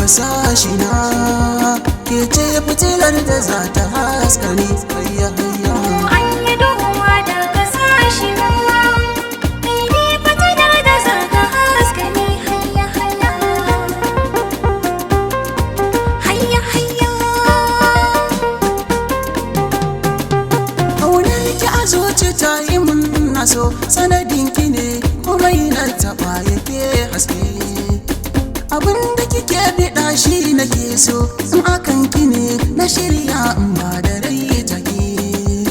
Sashina ke ce fitilar da za ta haska ni hayya hayya. An yi duhuwa daga sashina, kai ne fitilar da za ta haska ni hayya hayya. Hayya hayya. Ƙaunar ki a zuci ta yi mun naso, sanadin ki ne kuma na taɓa yake haske. Abinda kike biɗa shi nake so, in akan ki ne na shirya in ba da rai take.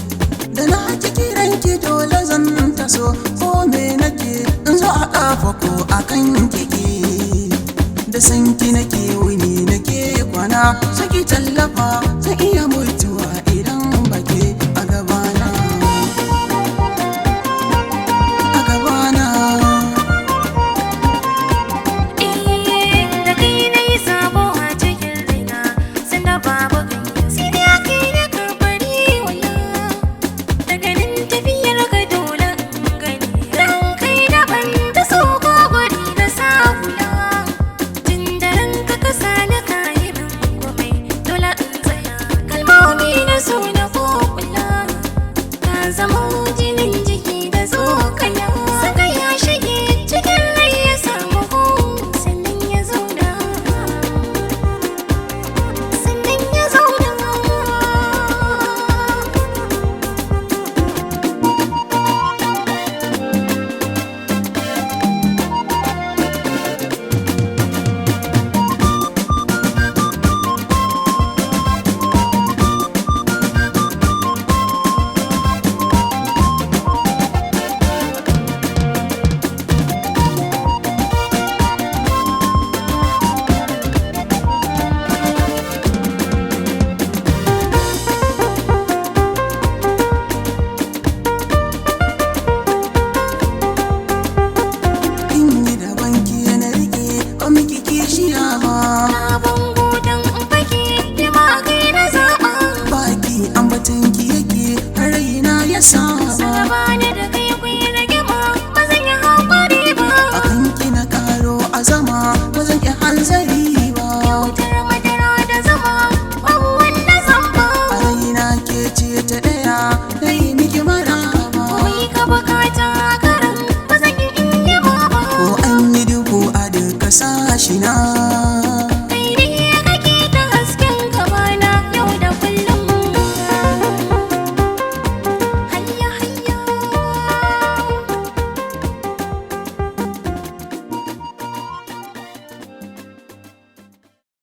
Da na ki kiran ki dole zan taso, ko me nake in zo a ƙafa ko akan keke. Da san ki nake wuni nake kwana, saki tallafa